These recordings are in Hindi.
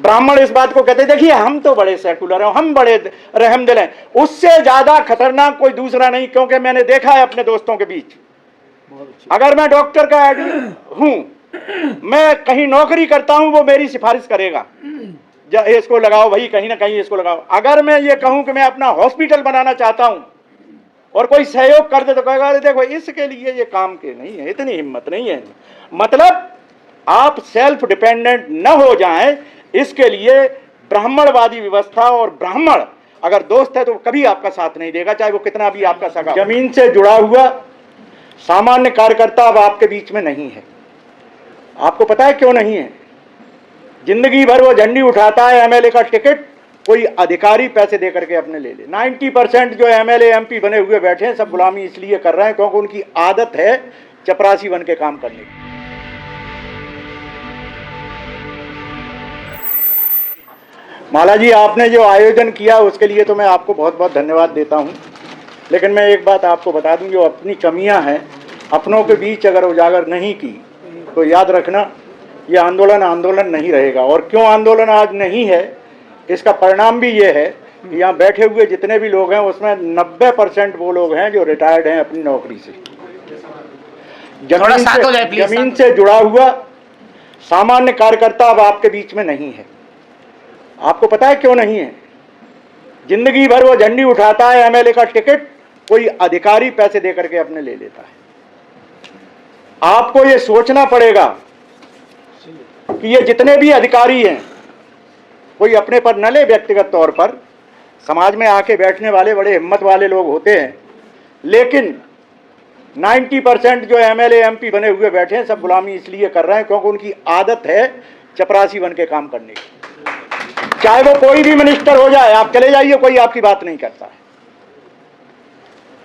ब्राह्मण इस बात को कहते देखिए हम तो बड़े सेकुलर हैं, हम बड़े रहमदिल हैं, उससे ज्यादा खतरनाक कोई दूसरा नहीं, क्योंकि मैंने देखा है अपने दोस्तों के बीच। अगर मैं डॉक्टर का हूं, मैं कहीं नौकरी करता हूं, वो मेरी सिफारिश करेगा, इसको लगाओ भाई, कहीं ना कहीं इसको लगाओ। अगर मैं ये कहूं कि मैं अपना हॉस्पिटल बनाना चाहता हूं और कोई सहयोग कर दे तो कहेगा अरे देखो इसके लिए ये काम के नहीं है, इतनी हिम्मत नहीं है। मतलब आप सेल्फ डिपेंडेंट न हो जाएं, इसके लिए ब्राह्मणवादी व्यवस्था और ब्राह्मण अगर दोस्त है तो कभी आपका साथ नहीं देगा, चाहे वो कितना भी आपका सगा। जमीन से जुड़ा हुआ सामान्य कार्यकर्ता अब आपके बीच में नहीं है। आपको पता है क्यों नहीं है? जिंदगी भर वो झंडी उठाता है, एमएलए का टिकट कोई अधिकारी पैसे दे करके अपने ले ले। 90% जो एमएलए एमपी बने हुए बैठे हैं सब गुलामी इसलिए कर रहे हैं क्योंकि उनकी आदत है चपरासी बन के काम करने की। माला जी, आपने जो आयोजन किया उसके लिए तो मैं आपको बहुत बहुत धन्यवाद देता हूं, लेकिन मैं एक बात आपको बता दूं, जो अपनी कमियां हैं अपनों के बीच अगर उजागर नहीं की तो याद रखना ये आंदोलन आंदोलन नहीं रहेगा। और क्यों आंदोलन आज नहीं है, इसका परिणाम भी ये है कि यहाँ बैठे हुए जितने भी लोग हैं उसमें 90% वो लोग हैं जो रिटायर्ड हैं अपनी नौकरी से। जमीन से जुड़ा हुआ सामान्य कार्यकर्ता अब आपके बीच में नहीं है। आपको पता है क्यों नहीं है? जिंदगी भर वो झंडी उठाता है, एमएलए का टिकट कोई अधिकारी पैसे दे करके अपने ले लेता है। आपको ये सोचना पड़ेगा कि ये जितने भी अधिकारी हैं कोई अपने पर न ले व्यक्तिगत तौर पर, समाज में आके बैठने वाले बड़े हिम्मत वाले लोग होते हैं, लेकिन 90% जो एमएलए एमपी बने हुए बैठे हैं सब गुलामी इसलिए कर रहे हैं क्योंकि उनकी आदत है चपरासी बन के काम करने की। चाहे वो कोई भी मिनिस्टर हो जाए, आप चले जाइए, कोई आपकी बात नहीं करता है।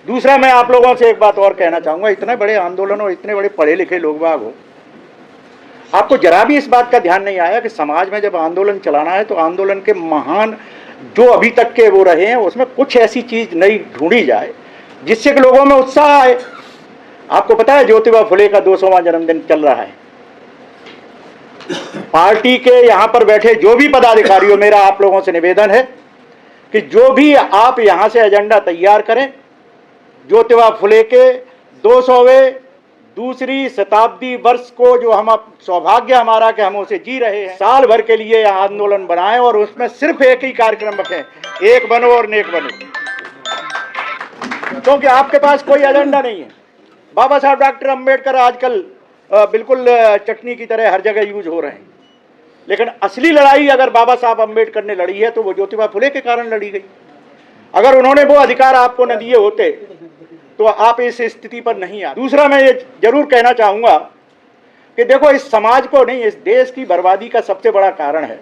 दूसरा, मैं आप लोगों से एक बात और कहना चाहूंगा, इतने बड़े आंदोलन और इतने बड़े पढ़े लिखे लोग बाग हो, आपको जरा भी इस बात का ध्यान नहीं आया कि समाज में जब आंदोलन चलाना है तो आंदोलन के महान जो अभी तक के वो रहे हैं उसमें कुछ ऐसी चीज नई ढूंढी जाए जिससे कि लोगों में उत्साह आए। आपको पता है ज्योतिबा फुले का 200वां जन्मदिन चल रहा है। पार्टी के यहां पर बैठे जो भी पदाधिकारी हो, मेरा आप लोगों से निवेदन है कि जो भी आप यहां से एजेंडा तैयार करें, ज्योतिबा फुले के 200वें दूसरी शताब्दी वर्ष को जो हम अब सौभाग्य हमारा कि हम उसे जी रहे हैं, साल भर के लिए यह आंदोलन बनाएं और उसमें सिर्फ एक ही कार्यक्रम रखें, एक बनो और नेक बनो। क्योंकि आपके पास कोई एजेंडा नहीं है। बाबा साहब डॉक्टर अंबेडकर आजकल बिल्कुल चटनी की तरह हर जगह यूज हो रहे हैं, लेकिन असली लड़ाई अगर बाबा साहब अंबेडकर ने लड़ी है तो वो ज्योतिबा फुले के कारण लड़ी गई। अगर उन्होंने वो अधिकार आपको न दिए होते तो आप इस स्थिति पर नहीं आते। दूसरा, मैं ये जरूर कहना चाहूंगा कि देखो, इस समाज को नहीं, इस देश की बर्बादी का सबसे बड़ा कारण है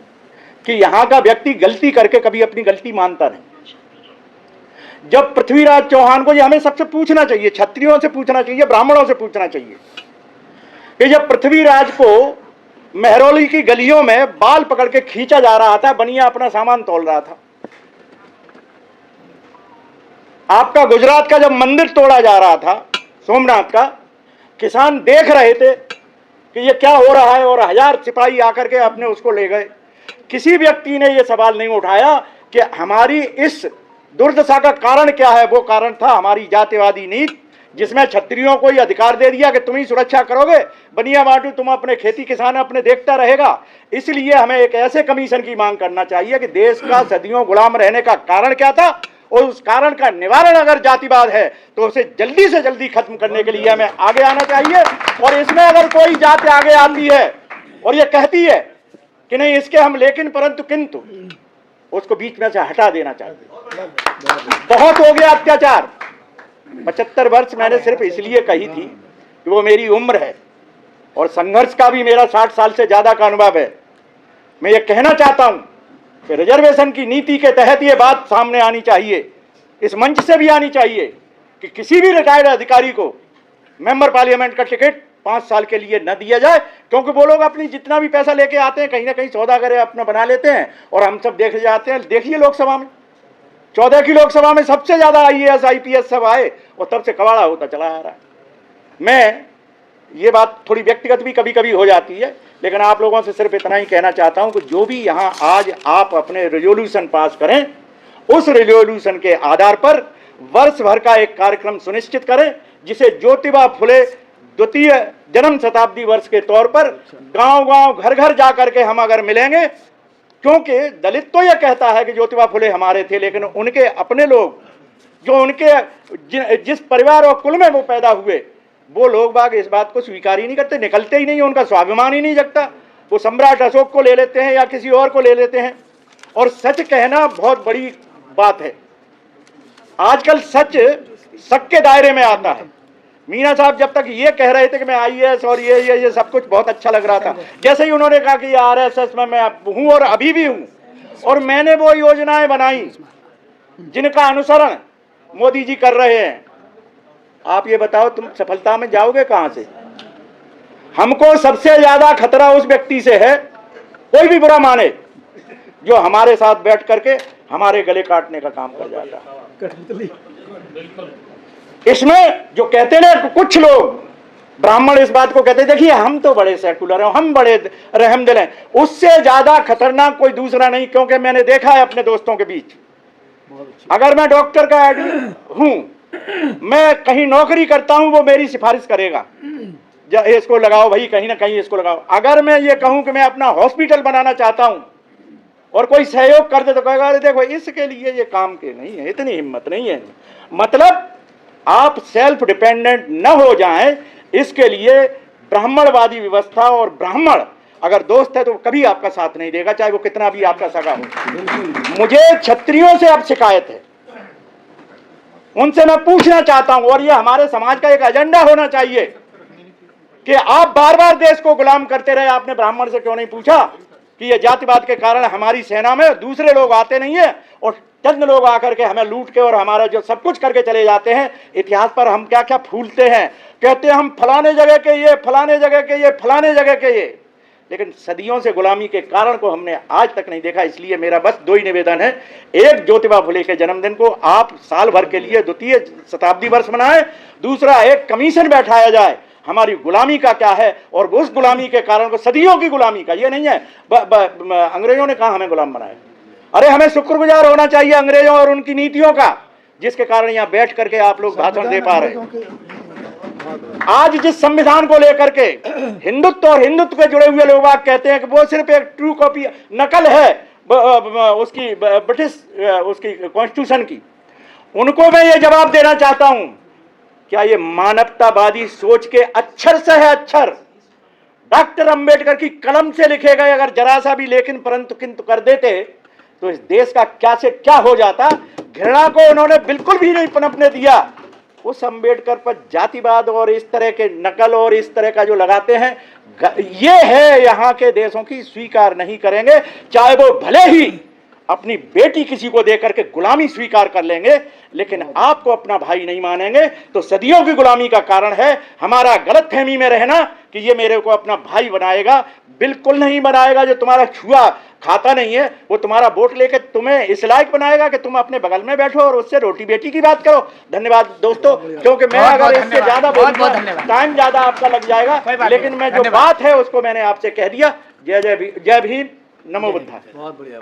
कि यहां का व्यक्ति गलती करके कभी अपनी गलती मानता नहीं। जब पृथ्वीराज चौहान को, ये हमें सबसे पूछना चाहिए, क्षत्रियों से पूछना चाहिए, ब्राह्मणों से पूछना चाहिए कि जब पृथ्वीराज को मेहरौली की गलियों में बाल पकड़ के खींचा जा रहा था, बनिया अपना सामान तोल रहा था, आपका गुजरात का जब मंदिर तोड़ा जा रहा था सोमनाथ का, किसान देख रहे थे कि ये क्या हो रहा है और 1000 सिपाही आकर के अपने उसको ले गए। किसी व्यक्ति ने यह सवाल नहीं उठाया कि हमारी इस दुर्दशा का कारण क्या है। वो कारण था हमारी जातिवादी नीति, जिसमें क्षत्रियों को यह अधिकार दे दिया कि तुम ही सुरक्षा करोगे, बनिया बांटू तुम अपने खेती किसान अपने देखता रहेगा। इसलिए हमें एक ऐसे कमीशन की मांग करना चाहिए कि देश का सदियों गुलाम रहने का कारण क्या था और उस कारण का निवारण अगर जातिवाद है तो उसे जल्दी से जल्दी खत्म करने के लिए हमें आगे आना चाहिए। और इसमें अगर कोई जाति आगे आती है और ये कहती है कि नहीं इसके हम लेकिन परंतु किंतु, उसको बीच में से हटा देना चाहिए। बहुत हो गया अत्याचार। 75 वर्ष मैंने सिर्फ इसलिए कही थी कि वो मेरी उम्र है और संघर्ष का भी मेरा 60 साल से ज्यादा का अनुभव है। मैं ये कहना चाहता हूं कि रिजर्वेशन की नीति के तहत ये बात सामने आनी चाहिए, इस मंच से भी आनी चाहिए कि किसी भी रिटायर्ड अधिकारी को मेंबर पार्लियामेंट का टिकट 5 साल के लिए न दिया जाए, क्योंकि वो लोग अपनी जितना भी पैसा लेके आते हैं कहीं ना कहीं सौदागर अपना बना लेते हैं और हम सब देख जाते हैं। देखिए लोकसभा में 14 की लोकसभा में सबसे ज्यादा IAS IPS सब आए और तब से कबाड़ा होता चला आ रहा है। मैं ये बात थोड़ी व्यक्तिगत भी कभी कभी हो जाती है, लेकिन आप लोगों से सिर्फ इतना ही कहना चाहता हूं कि जो भी यहाँ आज आप अपने रेजोल्यूशन पास करें, उस रेजोल्यूशन के आधार पर वर्ष भर का एक कार्यक्रम सुनिश्चित करें, जिसे ज्योतिबा फुले द्वितीय जन्म शताब्दी वर्ष के तौर पर गांव-गांव, घर-घर जा करके हम अगर मिलेंगे, क्योंकि दलित तो यह कहता है कि ज्योतिबा फुले हमारे थे, लेकिन उनके अपने लोग, जो उनके जिस परिवार और कुल में वो पैदा हुए, वो लोग बाग इस बात को स्वीकार ही नहीं करते, निकलते ही नहीं, उनका स्वाभिमान ही नहीं जगता। वो सम्राट अशोक को ले लेते हैं या किसी और को ले लेते हैं। और सच कहना बहुत बड़ी बात है। आजकल सच शक के दायरे में आता है। मीना साहब जब तक ये कह रहे थे कि मैं आईएएस और ये सब कुछ बहुत अच्छा लग रहा था, जैसे ही उन्होंने कहा कि आरएसएस में मैं हूं और अभी भी हूं, और मैंने वो योजनाएं बनाई जिनका अनुसरण मोदी जी कर रहे हैं, आप ये बताओ तुम सफलता में जाओगे कहां से? हमको सबसे ज्यादा खतरा उस व्यक्ति से है, कोई भी बुरा माने, जो हमारे साथ बैठ करके हमारे गले काटने का काम कर जाता है। इसमें जो कहते ना कुछ लोग ब्राह्मण इस बात को कहते, देखिए हम तो बड़े सेकुलर हैं, हम बड़े रहमदिल हैं, उससे ज्यादा खतरनाक कोई दूसरा नहीं। क्योंकि मैंने देखा है अपने दोस्तों के बीच, अगर मैं डॉक्टर का हूं, मैं कहीं नौकरी करता हूं, वो मेरी सिफारिश करेगा, इसको लगाओ भाई, कहीं ना कहीं इसको लगाओ। अगर मैं ये कहूं कि मैं अपना हॉस्पिटल बनाना चाहता हूं और कोई सहयोग कर दे तो कहेगा अरे देखो इसके लिए ये काम के नहीं है, इतनी हिम्मत नहीं है। मतलब आप सेल्फ डिपेंडेंट न हो जाएं, इसके लिए ब्राह्मणवादी व्यवस्था और ब्राह्मण अगर दोस्त है तो कभी आपका साथ नहीं देगा, चाहे वो कितना भी आपका सगा हो। मुझे क्षत्रियों से अब शिकायत है, उनसे मैं पूछना चाहता हूं, और ये हमारे समाज का एक एजेंडा होना चाहिए कि आप बार बार देश को गुलाम करते रहे। आपने ब्राह्मण से क्यों नहीं पूछा कि ये जातिवाद के कारण हमारी सेना में दूसरे लोग आते नहीं है और चंद लोग आकर के हमें लूट के और हमारा जो सब कुछ करके चले जाते हैं। इतिहास पर हम क्या क्या फूलते हैं, कहते हैं हम फलाने जगह के ये, फलाने जगह के ये, फलाने जगह के ये, लेकिन सदियों से गुलामी के कारण को हमने आज तक नहीं देखा। इसलिए मेरा बस दो ही निवेदन है, एक ज्योतिबा फुले के जन्मदिन को आप साल भर के लिए द्वितीय शताब्दी वर्ष मनाएं, दूसरा एक कमीशन बैठाया जाए हमारी गुलामी का क्या है, और उस गुलामी के कारण को, सदियों की गुलामी का, ये नहीं है अंग्रेजों ने कहा हमें गुलाम बनाया, अरे हमें शुक्रगुजार होना चाहिए अंग्रेजों और उनकी नीतियों का, जिसके कारण यहाँ बैठ करके आप लोग भाषण दे पा रहे। आज जिस संविधान को लेकर के हिंदुत्व और हिंदुत्व के जुड़े हुए लोग कहते हैं कि वो सिर्फ एक ट्रू कॉपी, नकल है उसकी ब्रिटिश उसकी कॉन्स्टिट्यूशन की, उनको मैं ये जवाब देना चाहता हूं, क्या ये मानवतावादी सोच के अक्षर से है? अक्षर डॉक्टर अंबेडकर की कलम से लिखे गए अगर जरा सा भी लेकिन परंतु किंतु कर देते तो इस देश का क्या से क्या हो जाता। घृणा को उन्होंने बिल्कुल भी नहीं पनपने दिया। उस अंबेडकर पर जातिवाद और इस तरह के नकल और इस तरह का जो लगाते हैं, ये है यहाँ के देशों की, स्वीकार नहीं करेंगे, चाहे वो भले ही अपनी बेटी किसी को देकर के गुलामी स्वीकार कर लेंगे, लेकिन आपको अपना भाई नहीं मानेंगे। तो सदियों की गुलामी का कारण है हमारा गलतफहमी में रहना कि ये मेरे को अपना भाई बनाएगा। बिल्कुल नहीं बनाएगा। जो तुम्हारा छुआ खाता नहीं है वो तुम्हारा वोट लेके तुम्हें इस लायक बनाएगा कि तुम अपने बगल में बैठो और उससे रोटी बेटी की बात करो। धन्यवाद दोस्तों, क्योंकि मैं अगर इससे ज्यादा बोलूंगा टाइम ज्यादा आपका लग जाएगा, लेकिन मैं जो बात है उसको मैंने आपसे कह दिया। जय भीम, नमो बुद्धाय। बहुत बढ़िया।